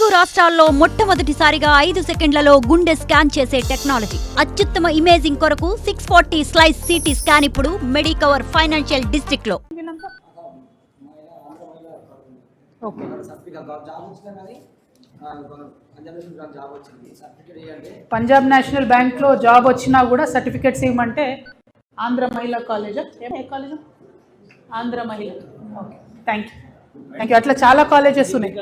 తెలుగు రాష్ట్రాల్లో మొట్టమొదటిసారిగా 5 సెకండ్లలో గుండె స్కాన్ చేసే టెక్నాలజీ. అత్యుత్తమ ఇమేజింగ్ కొరకు 640 స్లైస్ సిటీ స్కాన్ ఇప్పుడు మెడికవర్ ఫైనాన్షియల్ డిస్ట్రిక్ట్ లో. పంజాబ్ నేషనల్ బ్యాంక్ లో జాబ్ వచ్చినా కూడా సర్టిఫికెట్స్ ఇవ్వమంటే ఆంధ్ర మహిళా కాలేజ్, ఏ కాలేజ్? ఆంధ్ర మహిళ. Okay, thank you. అట్లా చాలా కాలేజెస్ ఉన్నాయి.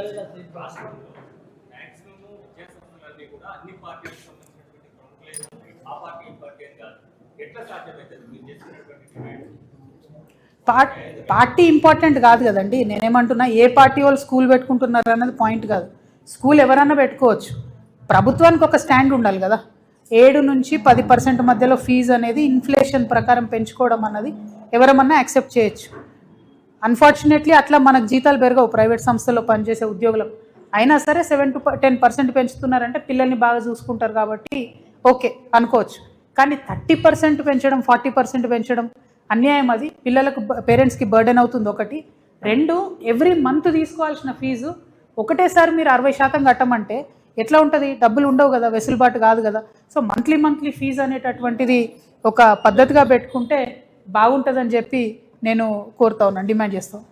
పార్టీ ఇంపార్టెంట్ కాదు కదండి. నేనేమంటున్నా, ఏ పార్టీ వాళ్ళు స్కూల్ పెట్టుకుంటున్నారు అన్నది పాయింట్ కాదు. స్కూల్ ఎవరన్నా పెట్టుకోవచ్చు, ప్రభుత్వానికి ఒక స్టాండ్ ఉండాలి కదా. 7 నుంచి 10% మధ్యలో ఫీజు అనేది ఇన్ఫ్లేషన్ ప్రకారం పెంచుకోవడం అన్నది ఎవరమన్నా యాక్సెప్ట్ చేయొచ్చు. అన్ఫార్చునేట్లీ అట్లా మనకు జీతాలు పెరగవు ప్రైవేట్ సంస్థల్లో పనిచేసే ఉద్యోగులకు. అయినా సరే 7 to 10% పెంచుతున్నారంటే పిల్లల్ని బాగా చూసుకుంటారు కాబట్టి ఓకే అనుకోవచ్చు. కానీ 30% పెంచడం, 40% పెంచడం అన్యాయం. అది పిల్లలకు, పేరెంట్స్కి బర్డెన్ అవుతుంది. ఒకటి. 2, ఎవ్రీ మంత్ తీసుకోవాల్సిన ఫీజు ఒకటేసారి మీరు 60% కట్టమంటే ఎట్లా ఉంటుంది? డబ్బులు ఉండవు కదా, వెసులుబాటు కాదు కదా. సో మంత్లీ ఫీజు అనేటటువంటిది ఒక పద్ధతిగా పెట్టుకుంటే బాగుంటుందని చెప్పి నేను కోరుతా ఉన్నాను, డిమాండ్ చేస్తాను.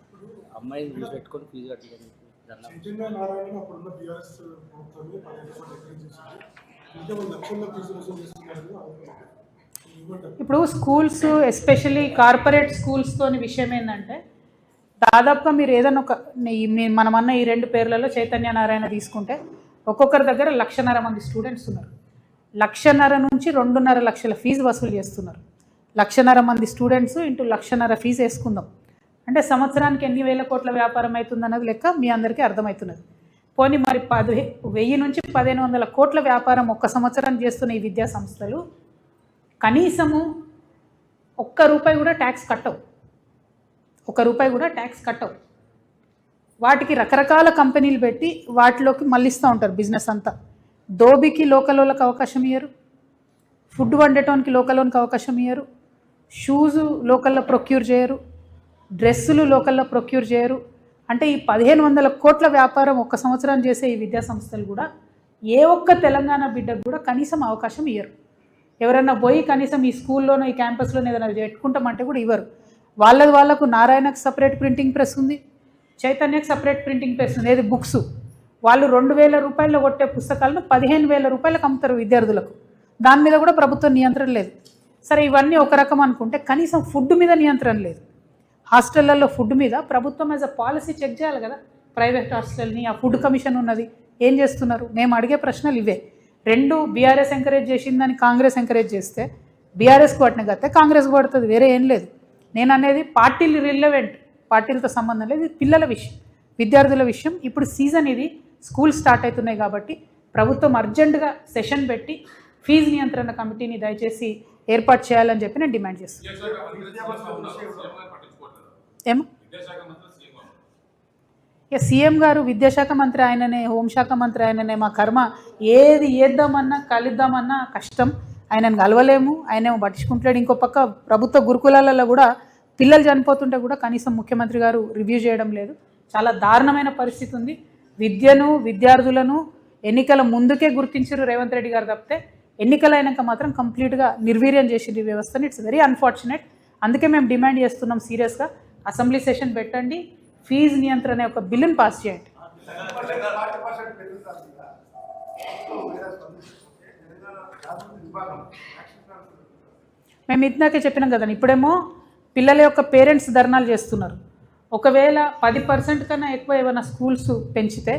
ఇప్పుడు స్కూల్స్, ఎస్పెషల్లీ కార్పొరేట్ స్కూల్స్తోని విషయం ఏంటంటే, దాదాపుగా మీరు ఏదైనా ఒక మనమన్న ఈ 2 పేర్లలో చైతన్య నారాయణ తీసుకుంటే ఒక్కొక్కరి దగ్గర 1,50,000 మంది స్టూడెంట్స్ ఉన్నారు. 1,50,000 నుంచి 2.5 లక్షల ఫీజు వసూలు చేస్తున్నారు. 1,50,000 మంది స్టూడెంట్స్ ఇంటూ 1,50,000 ఫీజు వేసుకుందాం అంటే సంవత్సరానికి ఎన్ని వేల కోట్ల వ్యాపారం అవుతుంది అన్నది లెక్క మీ అందరికీ అర్థమవుతున్నది. పోనీ మరి 1000 నుంచి 1,500 కోట్ల వ్యాపారం ఒక్క సంవత్సరం చేస్తున్న ఈ విద్యా సంస్థలు కనీసము ₹1 కూడా ట్యాక్స్ కట్టవు. ₹1 వాటికి రకరకాల కంపెనీలు పెట్టి వాటిలోకి మళ్ళిస్తూ ఉంటారు బిజినెస్ అంతా. దోబికి లోకల్ వాళ్ళకి అవకాశం ఇయ్యరు, ఫుడ్ వండేటోనికి లోకల్ వాళ్ళకి అవకాశం ఇయ్యరు, షూజు లోకల్లో ప్రొక్యూర్ చేయరు, డ్రెస్సులు లోకల్లో ప్రొక్యూర్ చేయరు. అంటే ఈ 1,500 కోట్ల వ్యాపారం ఒక్క సంవత్సరం చేసే ఈ విద్యా సంస్థలు కూడా ఏ ఒక్క తెలంగాణ బిడ్డకు కూడా కనీసం అవకాశం ఇయ్యరు. ఎవరన్నా పోయి కనీసం ఈ స్కూల్లోనో ఈ క్యాంపస్లోనో ఏదైనా పెట్టుకుంటామంటే కూడా ఇవ్వరు. వాళ్ళకు నారాయణకు సపరేట్ ప్రింటింగ్ ప్రెస్ ఉంది, చైతన్యకు సపరేట్ ప్రింటింగ్ ప్రెస్ ఉంది. ఏది బుక్స్ వాళ్ళు ₹2,000 కొట్టే పుస్తకాలను ₹15,000 అమ్ముతారు విద్యార్థులకు. దాని మీద కూడా ప్రభుత్వం నియంత్రణ లేదు. సరే, ఇవన్నీ ఒక రకం అనుకుంటే కనీసం ఫుడ్ మీద నియంత్రణ లేదు. హాస్టళ్లలో ఫుడ్ మీద ప్రభుత్వం యాజ్ అ పాలసీ చెక్ చేయాలి కదా. ప్రైవేట్ హాస్టల్ని ఆ ఫుడ్ కమిషన్ ఉన్నది, ఏం చేస్తున్నారు? మేము అడిగే ప్రశ్నలు ఇవే. 2 బీఆర్ఎస్ ఎంకరేజ్ చేసిందని కాంగ్రెస్ ఎంకరేజ్ చేస్తే బీఆర్ఎస్కి పట్టిన గతే కాంగ్రెస్కి పడుతుంది, వేరే ఏం లేదు. నేను అనేది పార్టీలు రిలవెంట్, పార్టీలతో సంబంధం లేదు. ఇది పిల్లల విషయం, విద్యార్థుల విషయం. ఇప్పుడు సీజన్ ఇది, స్కూల్ స్టార్ట్ అవుతున్నాయి కాబట్టి ప్రభుత్వం అర్జెంటుగా సెషన్ పెట్టి ఫీజు నియంత్రణ కమిటీని దయచేసి ఏర్పాటు చేయాలని చెప్పి నేను డిమాండ్ చేస్తున్నాను. ఏమో సీఎం గారు విద్యాశాఖ మంత్రి ఆయననే, హోంశాఖ మంత్రి ఆయననే. మా కర్మ, ఏది చేద్దామన్నా కలుద్దామన్నా కష్టం. ఆయనను కలవలేము, ఆయనేమో పట్టించుకుంటాడు. ఇంకో పక్క ప్రభుత్వ గురుకులాలలో కూడా పిల్లలు చనిపోతుంటే కూడా కనీసం ముఖ్యమంత్రి గారు రివ్యూ చేయడం లేదు. చాలా దారుణమైన పరిస్థితి ఉంది. విద్యను, విద్యార్థులను ఎన్నికల ముందుకే గుర్తించారు రేవంత్ రెడ్డి గారు తప్పితే ఎన్నికలైనాక మాత్రం కంప్లీట్గా నిర్వీర్యం చేసింది ఈ వ్యవస్థని. It's very unfortunate. అందుకే మేము డిమాండ్ చేస్తున్నాం సీరియస్గా, అసెంబ్లీ సెషన్ పెట్టండి, ఫీజు నియంత్రణ ఒక బిల్లును పాస్ చేయండి. మేము ఇందాకే చెప్పినాం కదండి, ఇప్పుడేమో పిల్లల యొక్క పేరెంట్స్ ధర్నాలు చేస్తున్నారు. ఒకవేళ 10% కన్నా ఎక్కువ ఏమైనా స్కూల్స్ పెంచితే,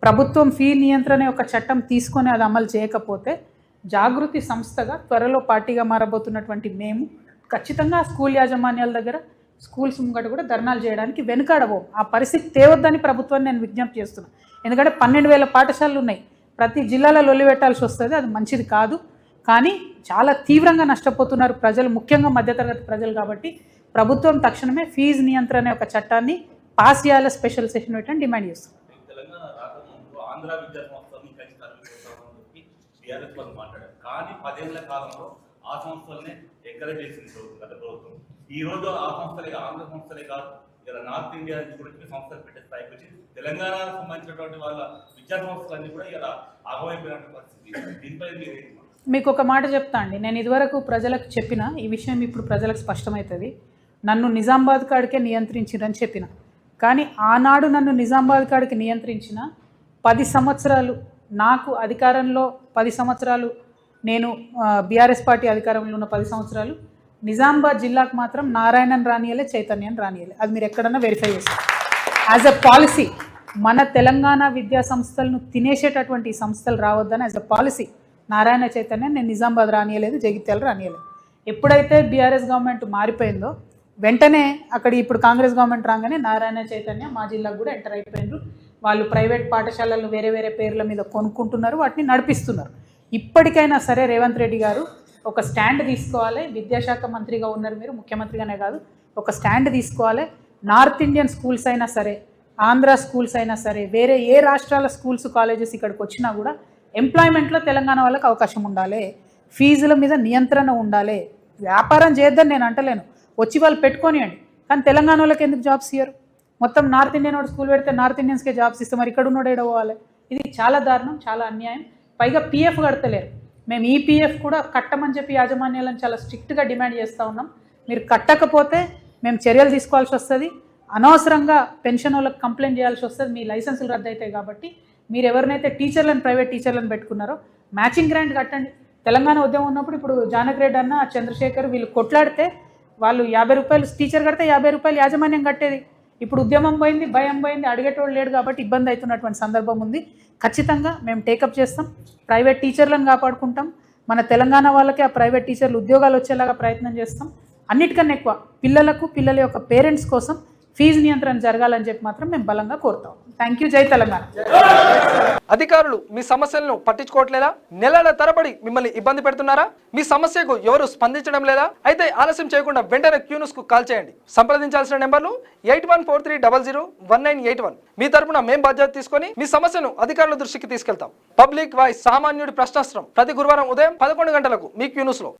ప్రభుత్వం ఫీ నియంత్రణ యొక్క చట్టం తీసుకొని అది అమలు చేయకపోతే జాగృతి సంస్థగా త్వరలో పార్టీగా మారబోతున్నటువంటి మేము ఖచ్చితంగా స్కూల్ యాజమాన్యాల దగ్గర, స్కూల్స్ ముంగట కూడా ధర్నాలు చేయడానికి వెనుకాడబోం. ఆ పరిస్థితి తేవద్దని ప్రభుత్వాన్ని నేను విజ్ఞప్తి చేస్తున్నాను. ఎందుకంటే 12,000 పాఠశాలలు ఉన్నాయి, ప్రతి జిల్లాలో లొల్లి పెట్టాల్సి వస్తుంది. అది మంచిది కాదు. కానీ చాలా తీవ్రంగా నష్టపోతున్నారు ప్రజలు, ముఖ్యంగా మధ్యతరగతి ప్రజలు. కాబట్టి ప్రభుత్వం తక్షణమే ఫీజు నియంత్రణ యొక్క చట్టాన్ని పాస్ చేయాలి, స్పెషల్ సెషన్ పెట్టని డిమాండ్ చేస్తున్నాం. కానీ 10 ఏళ్ల కాలంలో ఆ సంస్థలనే ఎంకరేజ్ చేసింది ప్రభుత్వం. ఈ రోజు ఆ సంస్థలే ఆంధ్ర సంస్థలే కాదు, ఇలా నార్త్ ఇండియా నుంచి కూడా సంస్థలు పెట్టే స్థాయికి వచ్చి తెలంగాణకు సంబంధించినటువంటి వాళ్ళ విద్యా సంస్థలన్నీ కూడా ఇలా ఆగమైపోయినటువంటి పరిస్థితి. దీనిపై మీరు మీకు ఒక మాట చెప్తా అండి. నేను ఇదివరకు ప్రజలకు చెప్పిన ఈ విషయం ఇప్పుడు ప్రజలకు స్పష్టమవుతుంది. నన్ను నిజామాబాద్ కాడికే నియంత్రించిరని చెప్పిన, కానీ ఆనాడు నన్ను నిజామాబాద్ కాడికి నియంత్రించిన 10 సంవత్సరాలు నాకు అధికారంలో 10 సంవత్సరాలు నేను బీఆర్ఎస్ పార్టీ అధికారంలో ఉన్న 10 సంవత్సరాలు నిజామాబాద్ జిల్లాకు మాత్రం నారాయణన్ రానియలే, చైతన్యన్ రానియలే. అది మీరు ఎక్కడన్నా వెరిఫై చేస్తారు. యాజ్ అ పాలసీ మన తెలంగాణ విద్యా సంస్థలను తినేసేటటువంటి సంస్థలు రావద్దని as a policy Narayana Chaitanya నేను నిజామాబాద్ రానియలేదు, జగిత్యాల రానియలేదు. ఎప్పుడైతే బీఆర్ఎస్ గవర్నమెంట్ మారిపోయిందో వెంటనే అక్కడ ఇప్పుడు కాంగ్రెస్ గవర్నమెంట్ రాగానే నారాయణ చైతన్య మా జిల్లాకు కూడా ఎంటర్ అయిపోయినారు. వాళ్ళు ప్రైవేట్ పాఠశాలలు వేరే వేరే పేర్ల మీద కొనుక్కుంటున్నారు, వాటిని నడిపిస్తున్నారు. ఇప్పటికైనా సరే రేవంత్ రెడ్డి గారు ఒక స్టాండ్ తీసుకోవాలి. విద్యాశాఖ మంత్రిగా ఉన్నారు మీరు, ముఖ్యమంత్రిగానే కాదు, ఒక స్టాండ్ తీసుకోవాలి. నార్త్ ఇండియన్ స్కూల్స్ అయినా సరే, ఆంధ్ర స్కూల్స్ అయినా సరే, వేరే ఏ రాష్ట్రాల స్కూల్స్ కాలేజెస్ ఇక్కడికి వచ్చినా కూడా ఎంప్లాయ్మెంట్లో తెలంగాణ వాళ్ళకి అవకాశం ఉండాలి, ఫీజుల మీద నియంత్రణ ఉండాలి. వ్యాపారం చేద్దని నేను అంటలేను, వచ్చి వాళ్ళు పెట్టుకోనియండి, కానీ తెలంగాణ వాళ్ళకి ఎందుకు జాబ్స్ ఇయ్యరు? మొత్తం నార్త్ ఇండియన్ వాడు స్కూల్ పెడితే నార్త్ ఇండియన్స్కే జాబ్స్ ఇస్తే మరి ఇక్కడ ఉన్నోడు ఏడో పోవాలి? ఇది చాలా దారుణం, చాలా అన్యాయం. పైగా పీఎఫ్ కడతలేరు. మేము ఈ పీఎఫ్ కూడా కట్టమని చెప్పి యాజమాన్యాలను చాలా స్ట్రిక్ట్గా డిమాండ్ చేస్తూ ఉన్నాం. మీరు కట్టకపోతే మేము చర్యలు తీసుకోవాల్సి వస్తుంది, అనవసరంగా పెన్షన్ వాళ్ళకి కంప్లైంట్ చేయాల్సి వస్తుంది, మీ లైసెన్సులు రద్దు అవుతాయి. కాబట్టి మీరు ఎవరినైతే టీచర్లను, ప్రైవేట్ టీచర్లను పెట్టుకున్నారో మ్యాచింగ్ గ్రాంట్ కట్టండి. తెలంగాణ ఉద్యమం ఉన్నప్పుడు ఇప్పుడు జానక్ రెడ్డి అన్న, చంద్రశేఖర్ వీళ్ళు కొట్లాడితే వాళ్ళు 50 రూపాయలు టీచర్ కడితే 50 రూపాయలు యాజమాన్యం కట్టేది. ఇప్పుడు ఉద్యమం పోయింది, భయం పోయింది, అడిగేటోళ్ళు లేడు కాబట్టి ఇబ్బంది అవుతున్నటువంటి సందర్భం ఉంది. ఖచ్చితంగా మేము టేకప్ చేస్తాం, ప్రైవేట్ టీచర్లను కాపాడుకుంటాం, మన తెలంగాణ వాళ్ళకి ఆ ప్రైవేట్ టీచర్లు ఉద్యోగాలు వచ్చేలాగా ప్రయత్నం చేస్తాం. అన్నిటికన్నా ఎక్కువ పిల్లలకు, పిల్లల యొక్క పేరెంట్స్ కోసం ఫీజు నియంత్రణ జరగాలని చెప్పి మాత్రం మేము బలంగా కోరుతాం. Thank you. జై తెలంగాణ. అధికారులు మీ సమస్యలను పట్టించుకోవట్లేదా? నెలల తరబడి మిమ్మల్ని ఇబ్బంది పెడుతున్నారా? మీ సమస్యకు ఎవరు స్పందించడం లేదా? అయితే ఆలస్యం చేయకుండా వెంటనే క్యూన్యూస్ కు కాల్ చేయండి. సంప్రదించాల్సిన నెంబర్లు 8143001981. మీ తరపున మేము బాధ్యత తీసుకొని మీ సమస్యను అధికారుల దృష్టికి తీసుకెళ్తాం. పబ్లిక్ వాయిస్, సామాన్యుడి ప్రశ్నాస్త్రం, ప్రతి గురువారం ఉదయం 11 గంటలకు మీ క్యూన్యూస్ లో.